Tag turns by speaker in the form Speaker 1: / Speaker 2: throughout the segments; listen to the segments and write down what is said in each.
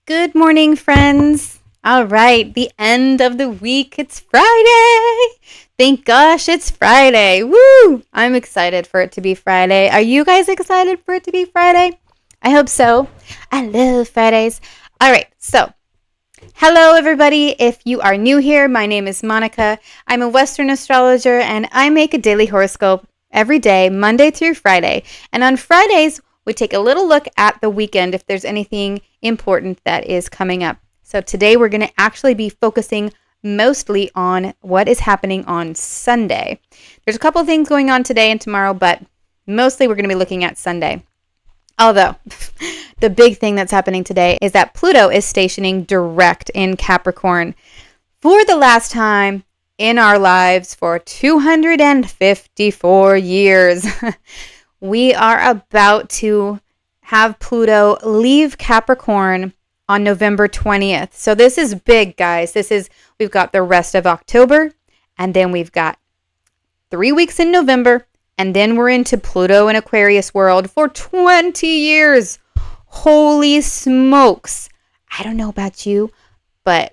Speaker 1: Good morning, friends. All right, the end of the week. It's Friday. Thank gosh it's Friday. Woo! I'm excited for it to be Friday. Are you guys excited for it to be Friday? I hope so. I love Fridays. All right, so hello, everybody. If you are new here, my name is Monica. I'm a Western astrologer and I make a daily horoscope every day, Monday through Friday. And on Fridays, we take a little look at the weekend if there's anything important that is coming up. So today we're going to actually be focusing mostly on what is happening on Sunday. There's a couple of things going on today and tomorrow, but mostly we're going to be looking at Sunday. Although, the big thing that's happening today is that Pluto is stationing direct in Capricorn for the last time in our lives for 254 years. We are about to have Pluto leave Capricorn on November 20th. So this is big, guys. We've got the rest of October, and then we've got 3 weeks in November, and then we're into Pluto and Aquarius world for 20 years. Holy smokes. I don't know about you, but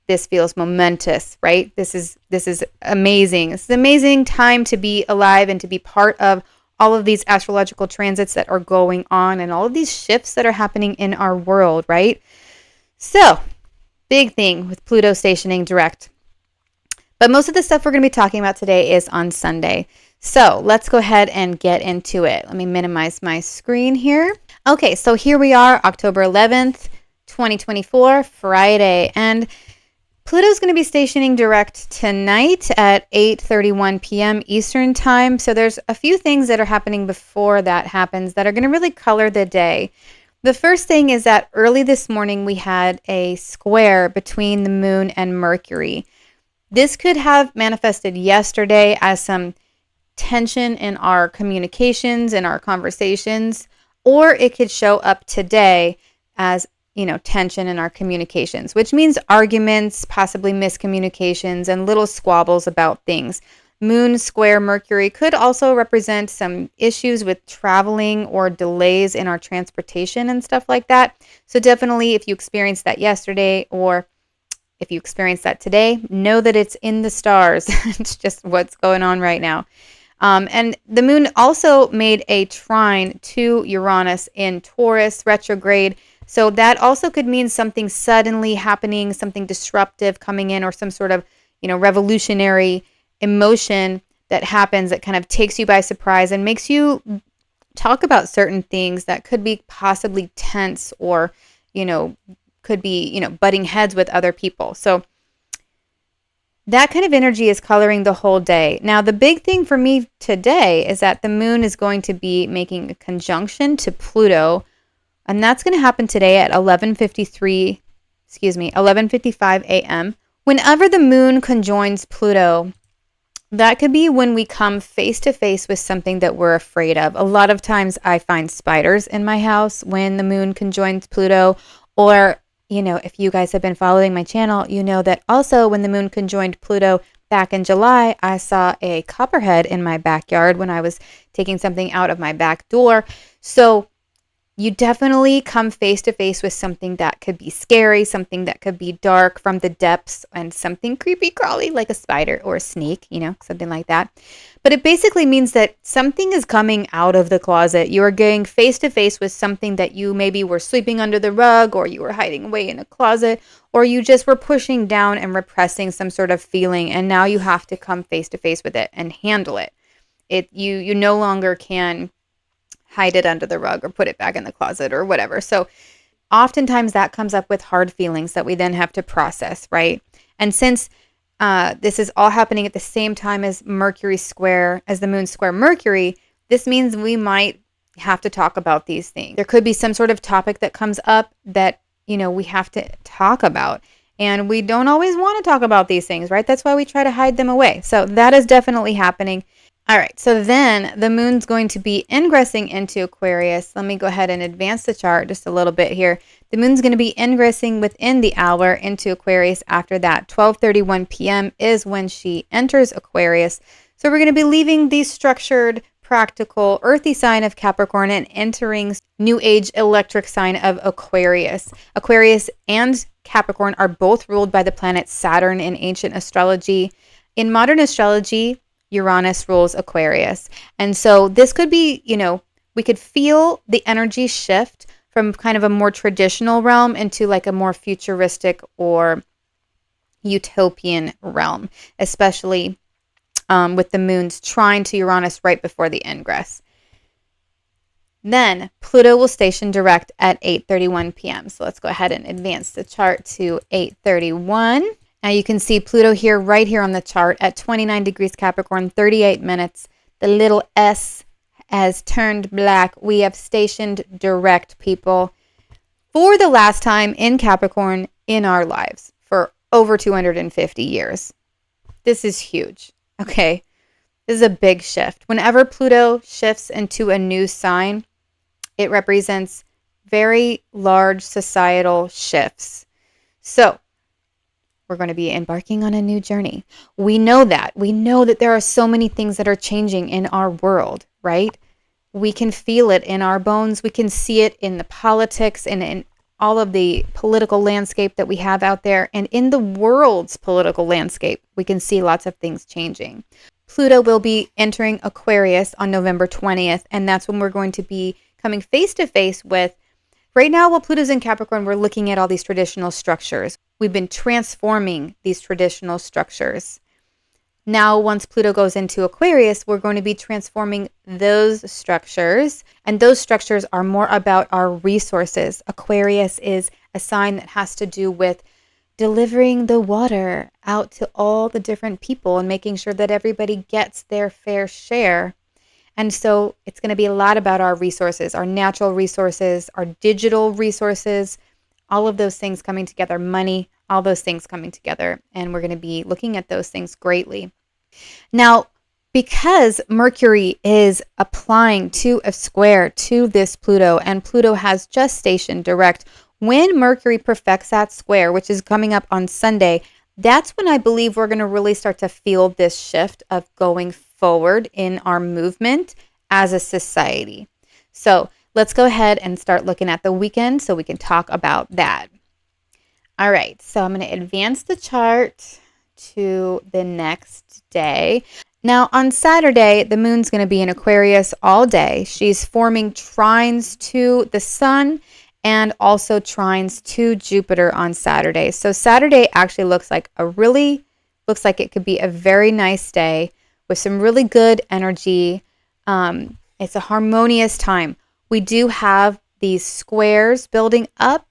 Speaker 1: this feels momentous, right? This is amazing. It's an amazing time to be alive and to be part of all of these astrological transits that are going on and all of these shifts that are happening in our world, right? So, big thing with Pluto stationing direct. But most of the stuff we're going to be talking about today is on Sunday. So let's go ahead and get into it. Let me minimize my screen here. Okay, so here we are, October 11th, 2024, Friday. And Pluto's going to be stationing direct tonight at 8:31 p.m. Eastern Time. So there's a few things that are happening before that happens that are going to really color the day. The first thing is that early this morning we had a square between the moon and Mercury. This could have manifested yesterday as some tension in our communications and our conversations, or it could show up today as tension in our communications, which means arguments, possibly miscommunications, and little squabbles about things. Moon square Mercury could also represent some issues with traveling or delays in our transportation and stuff like that. So definitely if you experienced that yesterday or if you experience that today, know that it's in the stars. It's just what's going on right now. And the moon also made a trine to Uranus in Taurus retrograde. So that also could mean something suddenly happening, something disruptive coming in, or some sort of, revolutionary emotion that happens that kind of takes you by surprise and makes you talk about certain things that could be possibly tense or, could be, butting heads with other people. So that kind of energy is coloring the whole day. Now, the big thing for me today is that the moon is going to be making a conjunction to Pluto, and that's going to happen today at 11:55 a.m. Whenever the moon conjoins Pluto, that could be when we come face to face with something that we're afraid of. A lot of times I find spiders in my house when the moon conjoins Pluto, or if you guys have been following my channel, you know that also when the moon conjoined Pluto back in July, I saw a copperhead in my backyard when I was taking something out of my back door. So you definitely come face to face with something that could be scary, something that could be dark from the depths, and something creepy crawly like a spider or a snake, something like that. But it basically means that something is coming out of the closet. You are getting face to face with something that you maybe were sweeping under the rug, or you were hiding away in a closet, or you just were pushing down and repressing some sort of feeling, and now you have to come face to face with it and handle it. You no longer can hide it under the rug or put it back in the closet or whatever. So oftentimes that comes up with hard feelings that we then have to process, right? And since this is all happening at the same time as the moon square Mercury, this means we might have to talk about these things. There could be some sort of topic that comes up that, we have to talk about. And we don't always want to talk about these things, right? That's why we try to hide them away. So that is definitely happening. All right, so then the moon's going to be ingressing into Aquarius. Let me go ahead and advance the chart just a little bit here. The moon's going to be ingressing within the hour into Aquarius after that. 12:31 p.m. is when she enters Aquarius. So we're going to be leaving these structured, practical, earthy sign of Capricorn and entering new age electric sign of Aquarius. Aquarius and Capricorn are both ruled by the planet Saturn in ancient astrology. In modern astrology, Uranus rules Aquarius. And so this could be, we could feel the energy shift from kind of a more traditional realm into like a more futuristic or utopian realm, especially with the moon's trine to Uranus right before the ingress. Then Pluto will station direct at 8:31 p.m. So let's go ahead and advance the chart to 8:31. Now you can see Pluto here, right here on the chart at 29 degrees Capricorn, 38 minutes. The little S has turned black. We have stationed direct, people, for the last time in Capricorn in our lives for over 250 years. This is huge. Okay, this is a big shift. Whenever Pluto shifts into a new sign, it represents very large societal shifts. So we're going to be embarking on a new journey. We know that. We know that there are so many things that are changing in our world, right? We can feel it in our bones. We can see it in the politics and in all of the political landscape that we have out there. And in the world's political landscape, we can see lots of things changing. Pluto will be entering Aquarius on November 20th, and that's when we're going to be coming face to face with, right now while Pluto's in Capricorn, we're looking at all these traditional structures. We've been transforming these traditional structures. Now, once Pluto goes into Aquarius, we're going to be transforming those structures. And those structures are more about our resources. Aquarius is a sign that has to do with delivering the water out to all the different people and making sure that everybody gets their fair share. And so it's going to be a lot about our resources, our natural resources, our digital resources, all of those things coming together, money, all those things coming together. And we're going to be looking at those things greatly. Now, because Mercury is applying to a square to this Pluto, and Pluto has just stationed direct, when Mercury perfects that square, which is coming up on Sunday, that's when I believe we're going to really start to feel this shift of going forward in our movement as a society. So let's go ahead and start looking at the weekend so we can talk about that. All right, so I'm going to advance the chart to the next day. Now on Saturday, the moon's going to be in Aquarius all day. She's forming trines to the sun and also trines to Jupiter on Saturday. So Saturday actually looks like it could be a very nice day with some really good energy. It's a harmonious time. We do have these squares building up,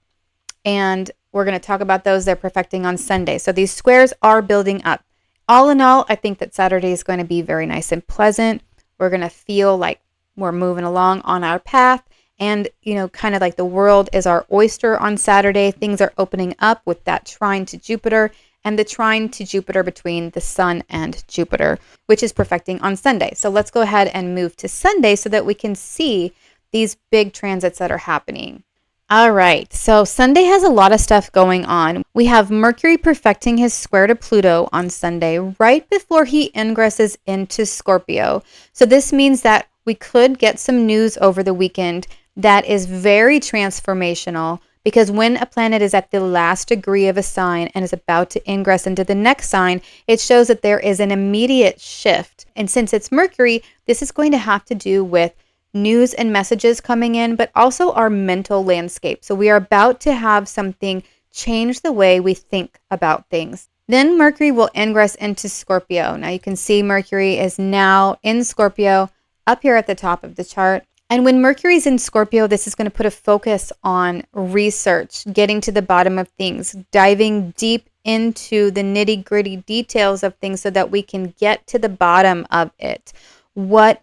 Speaker 1: and we're going to talk about those. They're perfecting on Sunday. So these squares are building up. All in all, I think that Saturday is going to be very nice and pleasant. We're going to feel like we're moving along on our path. And, kind of like the world is our oyster on Saturday. Things are opening up with that trine to Jupiter and the trine to Jupiter between the sun and Jupiter, which is perfecting on Sunday. So let's go ahead and move to Sunday so that we can see these big transits that are happening. All right, so Sunday has a lot of stuff going on. We have Mercury perfecting his square to Pluto on Sunday right before he ingresses into Scorpio. So this means that we could get some news over the weekend that is very transformational, because when a planet is at the last degree of a sign and is about to ingress into the next sign, it shows that there is an immediate shift. And since it's Mercury, this is going to have to do with news and messages coming in, but also our mental landscape. So we are about to have something change the way we think about things. Then Mercury will ingress into Scorpio. Now you can see Mercury is now in Scorpio up here at the top of the chart. And when Mercury's in Scorpio, this is going to put a focus on research, getting to the bottom of things, diving deep into the nitty-gritty details of things so that we can get to the bottom of it.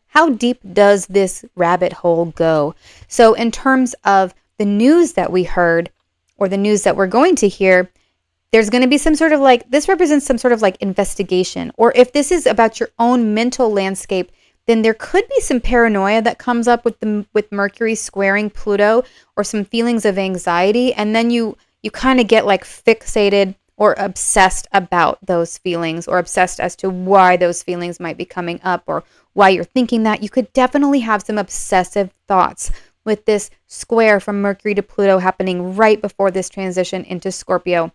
Speaker 1: How deep does this rabbit hole go? So in terms of the news that we heard, or the news that we're going to hear, there's going to be some sort of this represents some sort of investigation. Or if this is about your own mental landscape, then there could be some paranoia that comes up with Mercury squaring Pluto, or some feelings of anxiety. And then you kind of get fixated or obsessed about those feelings, or obsessed as to why those feelings might be coming up, or why you're thinking that. You could definitely have some obsessive thoughts with this square from Mercury to Pluto happening right before this transition into Scorpio,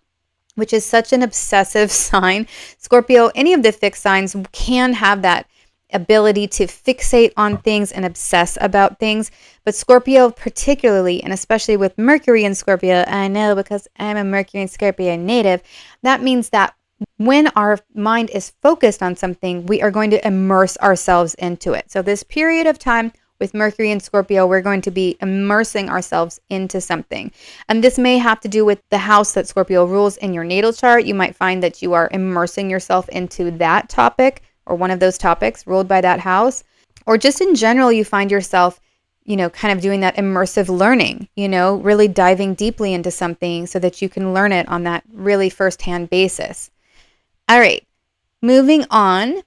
Speaker 1: which is such an obsessive sign. Scorpio, any of the fixed signs can have that ability to fixate on things and obsess about things. But Scorpio particularly, and especially with Mercury in Scorpio, I know because I'm a Mercury and Scorpio native, that means that when our mind is focused on something, we are going to immerse ourselves into it. So this period of time with Mercury and Scorpio, we're going to be immersing ourselves into something. And this may have to do with the house that Scorpio rules in your natal chart. You might find that you are immersing yourself into that topic, or one of those topics ruled by that house. Or just in general, you find yourself, kind of doing that immersive learning, really diving deeply into something so that you can learn it on that really firsthand basis. All right, moving on,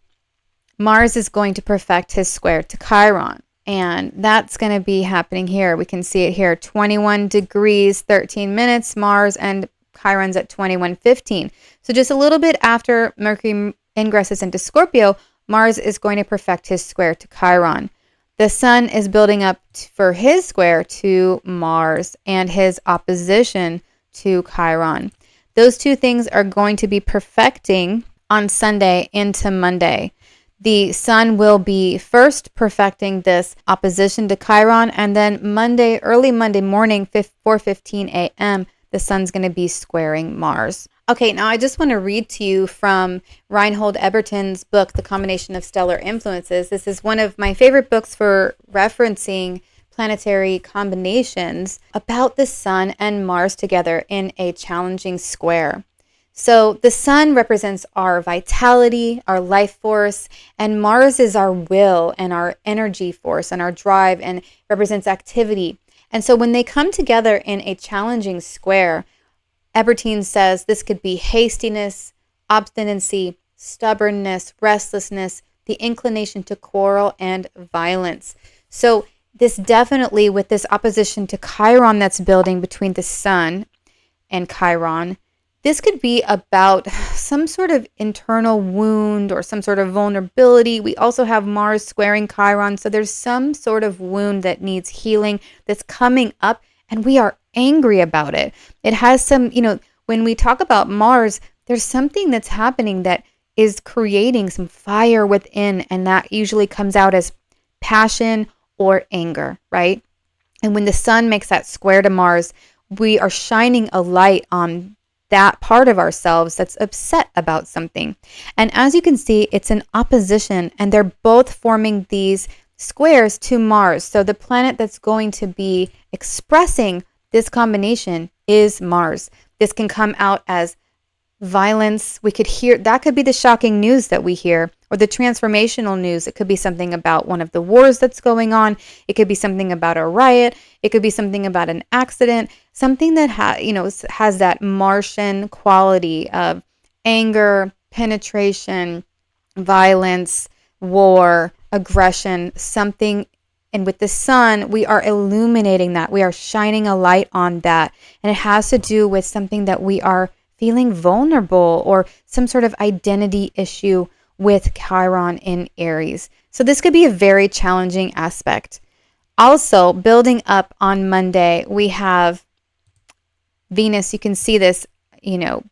Speaker 1: Mars is going to perfect his square to Chiron. And that's going to be happening here. We can see it here, 21 degrees, 13 minutes, Mars, and Chiron's at 21:15. So just a little bit after Mercury ingresses into Scorpio, Mars is going to perfect his square to Chiron. The Sun is building up for his square to Mars and his opposition to Chiron. Those two things are going to be perfecting on Sunday into Monday. The Sun will be first perfecting this opposition to Chiron, and then Monday, early Monday morning, 4:15 a.m., the Sun's going to be squaring Mars. Okay, now I just want to read to you from Reinhold Eberton's book, The Combination of Stellar Influences. This is one of my favorite books for referencing planetary combinations about the Sun and Mars together in a challenging square. So the Sun represents our vitality, our life force, and Mars is our will and our energy force and our drive, and represents activity. And so when they come together in a challenging square, Eberton says this could be hastiness, obstinacy, stubbornness, restlessness, the inclination to quarrel, and violence. So this definitely, with this opposition to Chiron that's building between the Sun and Chiron, this could be about some sort of internal wound or some sort of vulnerability. We also have Mars squaring Chiron, so there's some sort of wound that needs healing that's coming up, and we are angry about it. It has some, when we talk about Mars, there's something that's happening that is creating some fire within, and that usually comes out as passion or anger, right? And when the Sun makes that square to Mars, we are shining a light on that part of ourselves that's upset about something. And as you can see, it's an opposition, and they're both forming these squares to Mars. So the planet that's going to be expressing this combination is Mars. This can come out as violence. We could hear, that could be the shocking news that we hear, or the transformational news. It could be something about one of the wars that's going on. It could be something about a riot. It could be something about an accident, something that has that Martian quality of anger, penetration, violence, war, aggression, something. And with the Sun, we are illuminating that. We are shining a light on that. And it has to do with something that we are feeling vulnerable, or some sort of identity issue with Chiron in Aries. So this could be a very challenging aspect. Also, building up on Monday, we have Venus. You can see this,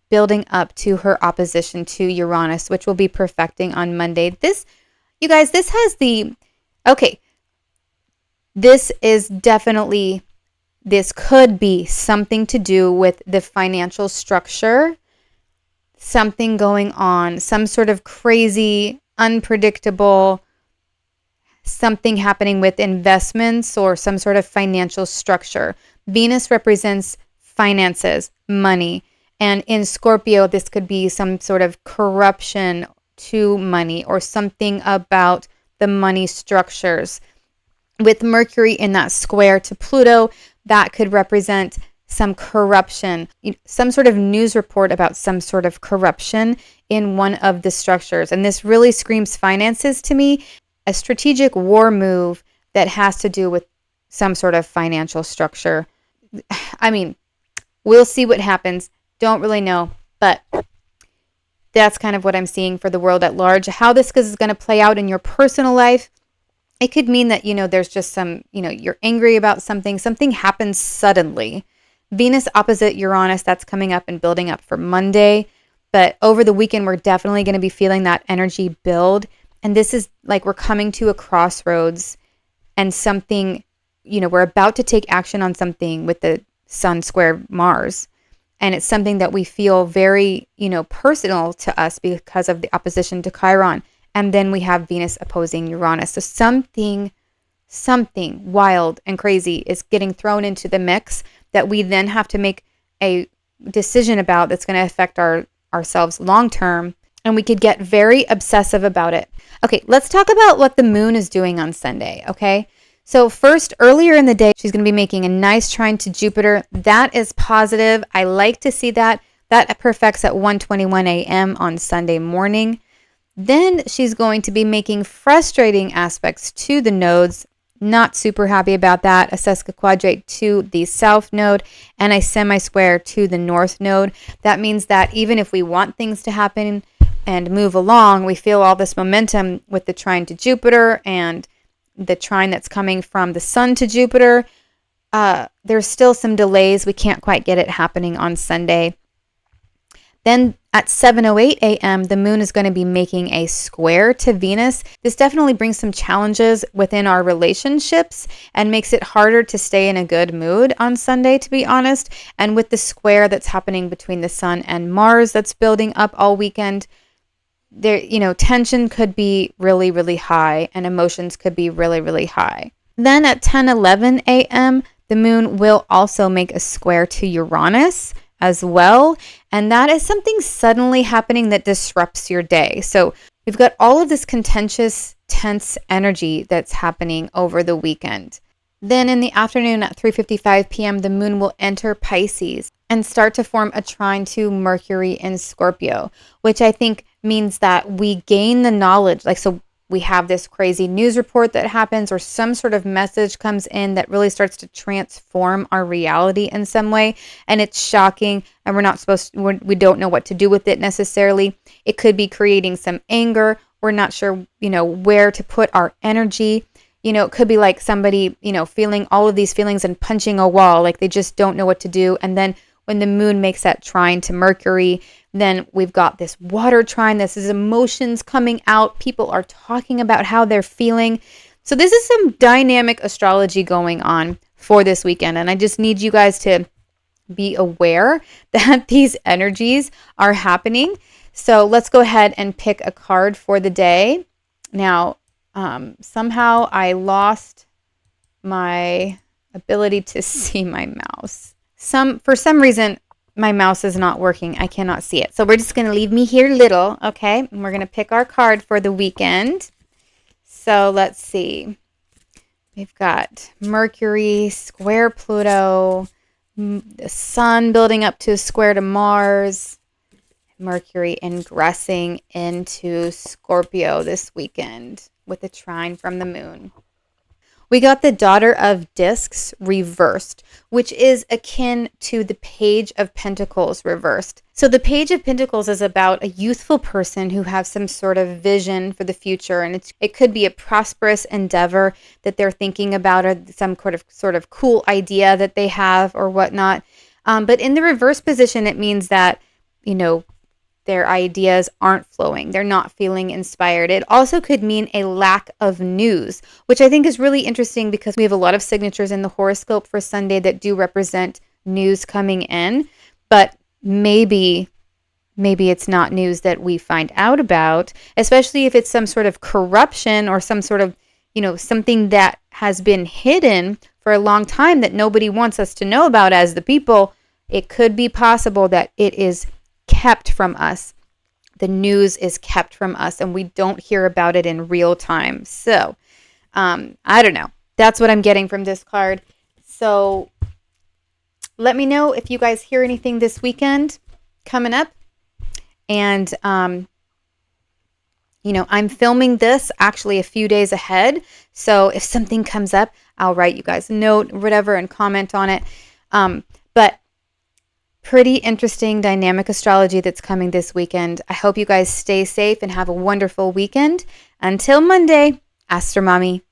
Speaker 1: building up to her opposition to Uranus, which will be perfecting on Monday. This, you guys, this has this is definitely, this could be something to do with the financial structure, something going on, some sort of crazy, unpredictable, something happening with investments or some sort of financial structure. Venus represents finances, money. And in Scorpio, this could be some sort of corruption to money, or something about the money structures. With Mercury in that square to Pluto, that could represent some corruption, some sort of news report about some sort of corruption in one of the structures. And this really screams finances to me, a strategic war move that has to do with some sort of financial structure. I mean, we'll see what happens. Don't really know, But that's kind of what I'm seeing for the world at large. How this is going to play out in your personal life, it could mean that, there's just some, you're angry about something. Something happens suddenly. Venus opposite Uranus, that's coming up and building up for Monday. But over the weekend, we're definitely going to be feeling that energy build. And this is like we're coming to a crossroads and something, we're about to take action on something with the Sun square Mars. And it's something that we feel very, personal to us because of the opposition to Chiron. And then we have Venus opposing Uranus. So something wild and crazy is getting thrown into the mix that we then have to make a decision about that's going to affect ourselves long term. And we could get very obsessive about it. Okay, let's talk about what the moon is doing on Sunday, okay? So first, earlier in the day, she's going to be making a nice trine to Jupiter. That is positive. I like to see that. That perfects at 1:21 a.m. on Sunday morning. Then she's going to be making frustrating aspects to the nodes. Not super happy about that. A sesquiquadrate to the south node and a semi-square to the north node. That means that even if we want things to happen and move along, we feel all this momentum with the trine to Jupiter and the trine that's coming from the Sun to Jupiter. There's still some delays. We can't quite get it happening on Sunday. Then at 7:08 a.m., the moon is going to be making a square to Venus. This definitely brings some challenges within our relationships and makes it harder to stay in a good mood on Sunday, to be honest. And with the square that's happening between the Sun and Mars that's building up all weekend, there, tension could be really, really high and emotions could be really, really high. Then at 10:11 a.m., the moon will also make a square to Uranus as well. And that is something suddenly happening that disrupts your day. So we've got all of this contentious, tense energy that's happening over the weekend. Then in the afternoon at 3:55 p.m., the moon will enter Pisces and start to form a trine to Mercury in Scorpio, which I think means that we gain the knowledge. So we have this crazy news report that happens or some sort of message comes in that really starts to transform our reality in some way. And it's shocking and we don't know what to do with it necessarily. It could be creating some anger. We're not sure, where to put our energy. It could be like somebody, feeling all of these feelings and punching a wall, like they just don't know what to do. And then when the moon makes that trine to Mercury, then we've got this water trine. This is emotions coming out. People are talking about how they're feeling. So this is some dynamic astrology going on for this weekend. And I just need you guys to be aware that these energies are happening. So let's go ahead and pick a card for the day. Now, somehow I lost my ability to see my mouse. For some reason, my mouse is not working. I cannot see it. So we're just going to leave me here little, okay? And we're going to pick our card for the weekend. So let's see. We've got Mercury, square Pluto, the Sun building up to a square to Mars, Mercury ingressing into Scorpio this weekend with a trine from the moon. We got the Daughter of Discs reversed, which is akin to the Page of Pentacles reversed. So the Page of Pentacles is about a youthful person who has some sort of vision for the future, and it could be a prosperous endeavor that they're thinking about, or some sort of cool idea that they have or whatnot. But in the reverse position, it means that, their ideas aren't flowing. They're not feeling inspired. It also could mean a lack of news, which I think is really interesting because we have a lot of signatures in the horoscope for Sunday that do represent news coming in, but maybe it's not news that we find out about, especially if it's some sort of corruption or some sort of, something that has been hidden for a long time that nobody wants us to know about as the people. It could be possible that it is kept from us. The news is kept from us and we don't hear about it in real time. So, I don't know. That's what I'm getting from this card. So let me know if you guys hear anything this weekend coming up. And, I'm filming this actually a few days ahead. So if something comes up, I'll write you guys a note or whatever and comment on it. But pretty interesting dynamic astrology that's coming this weekend. I hope you guys stay safe and have a wonderful weekend. Until Monday, Astro Mommy.